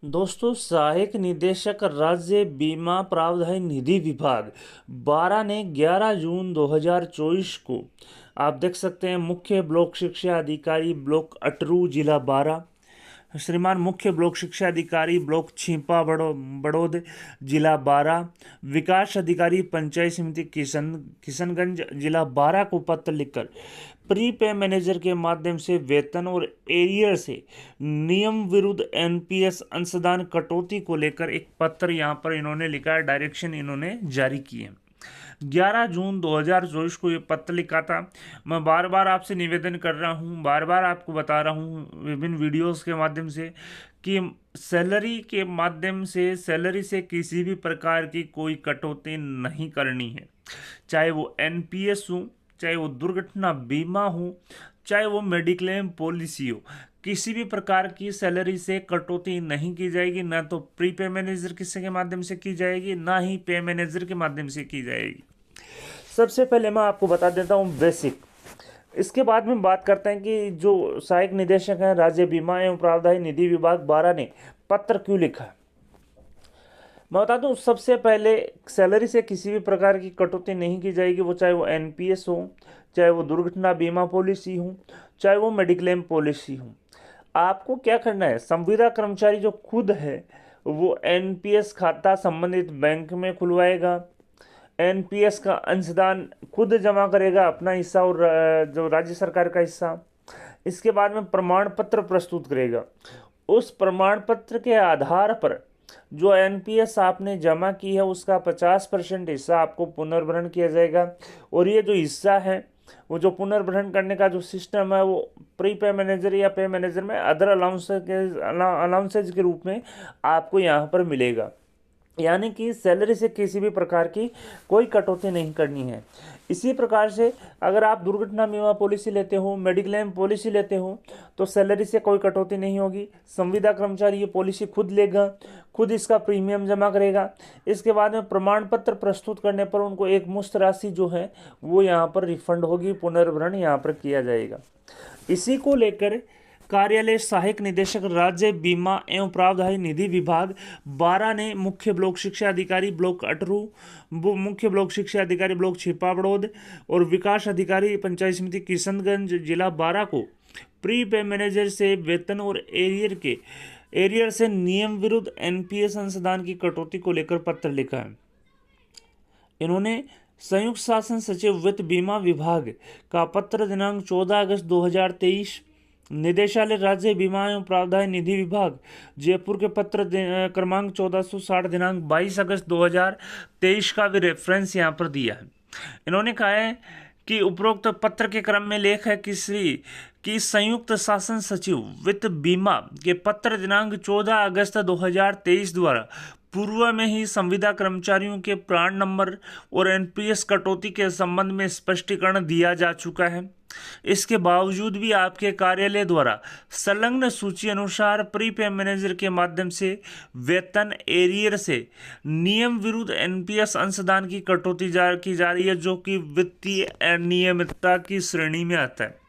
दोस्तों, सहायक निदेशक राज्य बीमा प्रावधान निधि विभाग 12 ने 11 जून 2024 को आप देख सकते हैं मुख्य ब्लॉक शिक्षा अधिकारी ब्लॉक अटरू जिला 12, श्रीमान मुख्य ब्लॉक शिक्षा अधिकारी ब्लॉक छिपा बड़ौद जिला 12, विकास अधिकारी पंचायत समिति किशनगंज जिला 12 को पत्र लिखकर प्री पे मैनेजर के माध्यम से वेतन और एरियर से नियम विरुद्ध एनपीएस अंशदान कटौती को लेकर एक पत्र यहां पर इन्होंने लिखा है, डायरेक्शन इन्होंने जारी की है। 11 जून 2024 को ये पत्र लिखा था। मैं बार बार आपसे निवेदन कर रहा हूँ, बार बार आपको बता रहा हूँ विभिन्न वीडियोस के माध्यम से कि सैलरी के माध्यम से सैलरी से किसी भी प्रकार की कोई कटौती नहीं करनी है, चाहे वो एनपीएस हो, चाहे वो दुर्घटना बीमा हो, चाहे वो मेडिक्लेम पॉलिसी हो। किसी भी प्रकार की सैलरी से कटौती नहीं की जाएगी, ना तो प्री पे मैनेजर किसी के माध्यम से की जाएगी, ना ही पे मैनेजर के माध्यम से की जाएगी। सबसे पहले मैं आपको बता देता हूँ बेसिक, इसके बाद में बात करते हैं कि जो सहायक निदेशक हैं राज्य बीमा एवं प्रावधान निधि विभाग 12 ने पत्र क्यों लिखा है। मैं बता दूं, सबसे पहले सैलरी से किसी भी प्रकार की कटौती नहीं की जाएगी, वो चाहे वो एनपीएस हो, चाहे वो दुर्घटना बीमा पॉलिसी हो, चाहे वो मेडिक्लेम पॉलिसी हो। आपको क्या करना है, संविदा कर्मचारी जो खुद है वो एनपीएस खाता संबंधित बैंक में खुलवाएगा, एनपीएस का अंशदान खुद जमा करेगा अपना हिस्सा और जो राज्य सरकार का हिस्सा। इसके बाद में प्रमाण पत्र प्रस्तुत करेगा, उस प्रमाण पत्र के आधार पर जो एनपीएस आपने जमा की है उसका 50% हिस्सा आपको पुनर्भरण किया जाएगा। और ये जो हिस्सा है वो जो पुनर्भरण करने का जो सिस्टम है वो प्री पे मैनेजर या पे मैनेजर में अदर अलाउंसेज के रूप में आपको यहाँ पर मिलेगा। यानी कि सैलरी से किसी भी प्रकार की कोई कटौती नहीं करनी है। इसी प्रकार से अगर आप दुर्घटना बीमा पॉलिसी लेते हो, मेडिक्लेम पॉलिसी लेते हो, तो सैलरी से कोई कटौती नहीं होगी। संविदा कर्मचारी ये पॉलिसी खुद लेगा, खुद इसका प्रीमियम जमा करेगा। इसके बाद में प्रमाण पत्र प्रस्तुत करने पर उनको एक मुश्त राशि जो है वो यहाँ पर रिफंड होगी, पुनर्भरण यहाँ पर किया जाएगा। इसी को लेकर कार्यालय सहायक निदेशक राज्य बीमा एवं प्रावधान निधि विभाग 12 ने मुख्य ब्लॉक शिक्षा अधिकारी ब्लॉक अटरू, मुख्य ब्लॉक शिक्षा अधिकारी ब्लॉक छिपा बड़ौद और विकास अधिकारी पंचायत समिति किशनगंज जिला 12 को प्री पे मैनेजर से वेतन और एरियर से नियम विरुद्ध एनपीएस अंशदान की कटौती को लेकर पत्र लिखा है। इन्होंने संयुक्त शासन सचिव वित्त बीमा विभाग का पत्र दिनांक 14 अगस्त 2023, निदेशालय राज्य बीमा एवं प्रावधान निधि विभाग जयपुर के पत्र क्रमांक 1460 दिनांक 22 अगस्त 2023 का भी रेफरेंस यहाँ पर दिया है। इन्होंने कहा है कि उपरोक्त पत्र के क्रम में लेख है कि संयुक्त शासन सचिव वित्त बीमा के पत्र दिनांक 14 अगस्त 2023 द्वारा पूर्व में ही संविदा कर्मचारियों के प्राण नंबर और एनपीएस कटौती के संबंध में स्पष्टीकरण दिया जा चुका है। इसके बावजूद भी आपके कार्यालय द्वारा संलग्न सूची अनुसार प्री पे मैनेजर के माध्यम से वेतन एरियर से नियम विरुद्ध एनपीएस अंशदान की कटौती की जा रही है, जो कि वित्तीय अनियमितता की श्रेणी में आता है।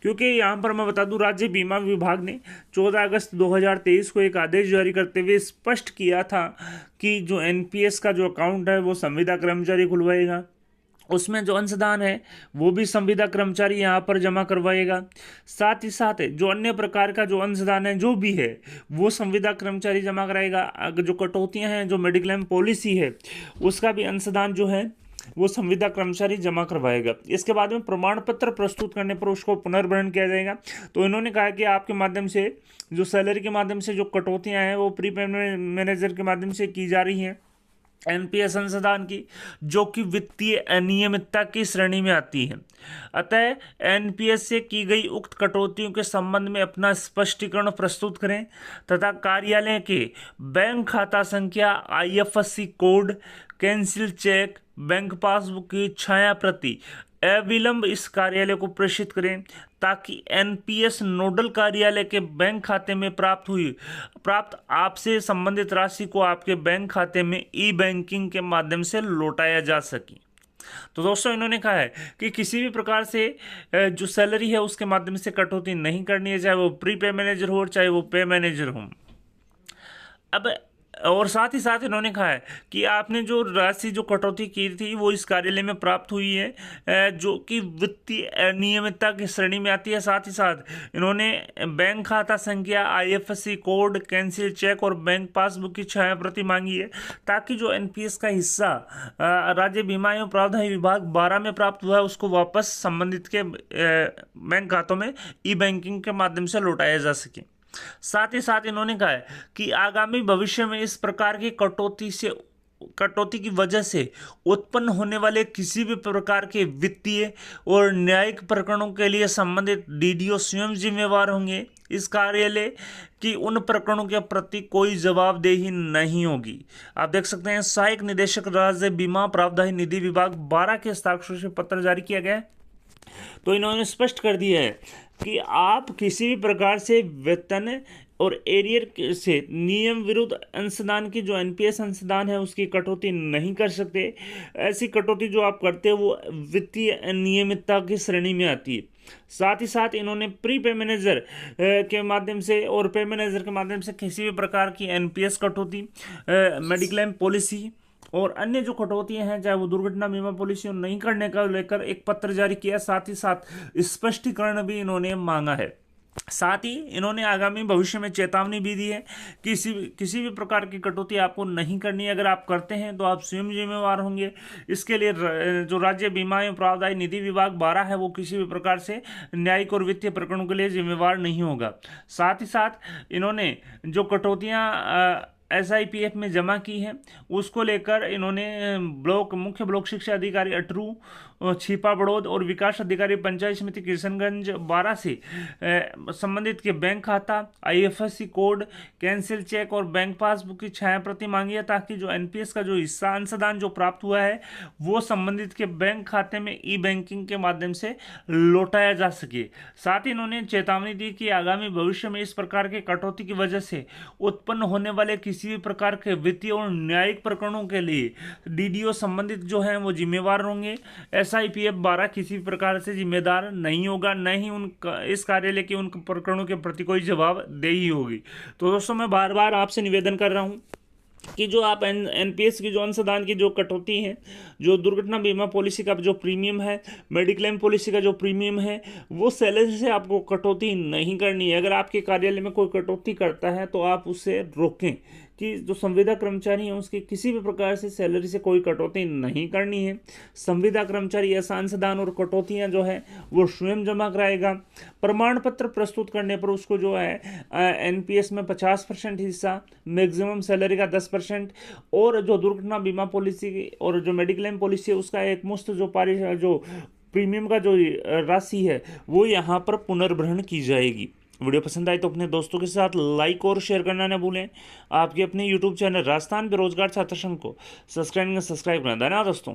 क्योंकि यहाँ पर मैं बता दूं, राज्य बीमा विभाग ने 14 अगस्त 2023 को एक आदेश जारी करते हुए स्पष्ट किया था कि जो एनपीएस का जो अकाउंट है वो संविदा कर्मचारी खुलवाएगा, उसमें जो अंशदान है वो भी संविदा कर्मचारी यहाँ पर जमा करवाएगा। साथ ही साथ जो अन्य प्रकार का जो अंशदान है जो भी है वो संविदा कर्मचारी जमा कराएगा। अगर जो कटौतियाँ हैं, जो मेडिक्लेम पॉलिसी है उसका भी अंशदान जो है वो संविदा कर्मचारी जमा करवाएगा। इसके बाद में प्रमाण पत्र प्रस्तुत करने पर उसको पुनर्भरण किया जाएगा। तो इन्होंने कहा कि आपके माध्यम से जो सैलरी के माध्यम से जो कटौतियाँ हैं वो प्री पे मैनेजर के माध्यम से की जा रही हैं एनपीएस अंशदान की, जो कि वित्तीय अनियमितता की श्रेणी में आती है। अतः एनपीएस से की गई उक्त कटौतियों के संबंध में अपना स्पष्टीकरण प्रस्तुत करें तथा कार्यालय के बैंक खाता संख्या, IFSC code, cancel cheque, bank passbook की छाया प्रति अविलंब इस कार्यालय को प्रेषित करें, ताकि एनपीएस नोडल कार्यालय के बैंक खाते में प्राप्त आपसे संबंधित राशि को आपके बैंक खाते में ई बैंकिंग के माध्यम से लौटाया जा सके। तो दोस्तों, इन्होंने कहा है कि किसी भी प्रकार से जो सैलरी है उसके माध्यम से कटौती नहीं करनी है, चाहे वो प्री पे मैनेजर हो चाहे वो पे मैनेजर हो। अब और साथ ही साथ इन्होंने कहा है कि आपने जो राशि जो कटौती की थी वो इस कार्यालय में प्राप्त हुई है, जो कि वित्तीय अनियमितता की श्रेणी में आती है। साथ ही साथ इन्होंने बैंक खाता संख्या, IFSC कोड, कैंसिल चेक और बैंक पासबुक की छायाप्रति मांगी है, ताकि जो NPS का हिस्सा राज्य बीमा एवं प्रावधान विभाग 12 में प्राप्त हुआ है उसको वापस संबंधित के बैंक खातों में ई-बैंकिंग के माध्यम से लौटाया जा सके। साथ ही साथ इन्होंने कहा है कि आगामी भविष्य में इस प्रकार की कटौती की वजह से उत्पन्न होने वाले किसी भी प्रकार के वित्तीय और न्यायिक प्रकरणों के लिए संबंधित DDO स्वयं जिम्मेवार होंगे। इस कार्यालय की उन प्रकरणों के प्रति कोई जवाबदेही नहीं होगी। आप देख सकते हैं सहायक निदेशक राज्य बीमा प्रावधान निधि विभाग 12 के हस्ताक्षर से पत्र जारी किया गया है। तो इन्होंने स्पष्ट कर दिया है कि आप किसी भी प्रकार से वेतन और एरियर से नियम विरुद्ध अंशदान की जो NPS अंशदान है उसकी कटौती नहीं कर सकते। ऐसी कटौती जो आप करते हैं वो वित्तीय अनियमितता की श्रेणी में आती है। साथ ही साथ इन्होंने प्री पे मैनेजर के माध्यम से और पे मैनेजर के माध्यम से किसी भी प्रकार की NPS कटौती, मेडिक्लेम पॉलिसी और अन्य जो कटौतियां हैं चाहे वो दुर्घटना बीमा पॉलिसी नहीं करने का लेकर एक पत्र जारी किया। साथ ही साथ स्पष्टीकरण भी इन्होंने मांगा है। साथ ही इन्होंने आगामी भविष्य में चेतावनी भी दी है कि किसी भी प्रकार की कटौती आपको नहीं करनी है। अगर आप करते हैं तो आप स्वयं जिम्मेवार होंगे। इसके लिए जो राज्य बीमा एवं प्रावधान निधि विभाग 12 है वो किसी भी प्रकार से न्यायिक और वित्तीय प्रकरणों के लिए जिम्मेवार नहीं होगा। साथ ही साथ इन्होंने जो कटौतियाँ SIPF में जमा की है उसको लेकर इन्होंने मुख्य ब्लॉक शिक्षा अधिकारी अटरू, छिपा बड़ौद और विकास अधिकारी पंचायत समिति किशनगंज 12 से संबंधित के बैंक खाता, IFSC कोड, कैंसिल चेक और बैंक पासबुक की छायाप्रति मांगी है, ताकि जो NPS का जो हिस्सा अंशदान जो प्राप्त हुआ है वो संबंधित के बैंक खाते में ई-बैंकिंग के माध्यम से लौटाया जा सके। साथ ही इन्होंने चेतावनी दी कि आगामी भविष्य में इस प्रकार के कटौती की वजह से उत्पन्न होने वाले किसी भी प्रकार के वित्तीय और न्यायिक प्रकरणों के लिए DDO संबंधित जो है वो जिम्मेवार होंगे। SIPF 12 किसी भी प्रकार से जिम्मेदार नहीं होगा, न ही इस कार्यालय के उन प्रकरणों के प्रति कोई जवाबदेही होगी। तो दोस्तों मैं बार बार आपसे निवेदन कर रहा हूँ कि जो आप NPS की जो अंशदान की जो कटौती है, जो दुर्घटना बीमा पॉलिसी का जो प्रीमियम है, मेडिक्लेम पॉलिसी का जो प्रीमियम है, वो सैलरी से आपको कटौती नहीं करनी है। अगर आपके कार्यालय में कोई कटौती करता है तो आप उसे रोकें कि जो संविदा कर्मचारी हैं उसकी किसी भी प्रकार से सैलरी से कोई कटौती नहीं करनी है। संविदा कर्मचारी ऐसा अंशदान और कटौतियां जो है वो स्वयं जमा कराएगा। प्रमाण पत्र प्रस्तुत करने पर उसको जो है NPS में 50% हिस्सा, मैक्सिमम सैलरी का 10% और जो दुर्घटना बीमा पॉलिसी और जो मेडिक्लेम पॉलिसी है उसका एक मुश्त जो प्रीमियम का जो राशि है वो यहाँ पर पुनर्ग्रहण की जाएगी। वीडियो पसंद आए तो अपने दोस्तों के साथ लाइक और शेयर करना न भूलें। आपके अपने YouTube चैनल राजस्थान बेरोजगार छात्र संघ को सब्सक्राइब करना। धन्यवाद दोस्तों।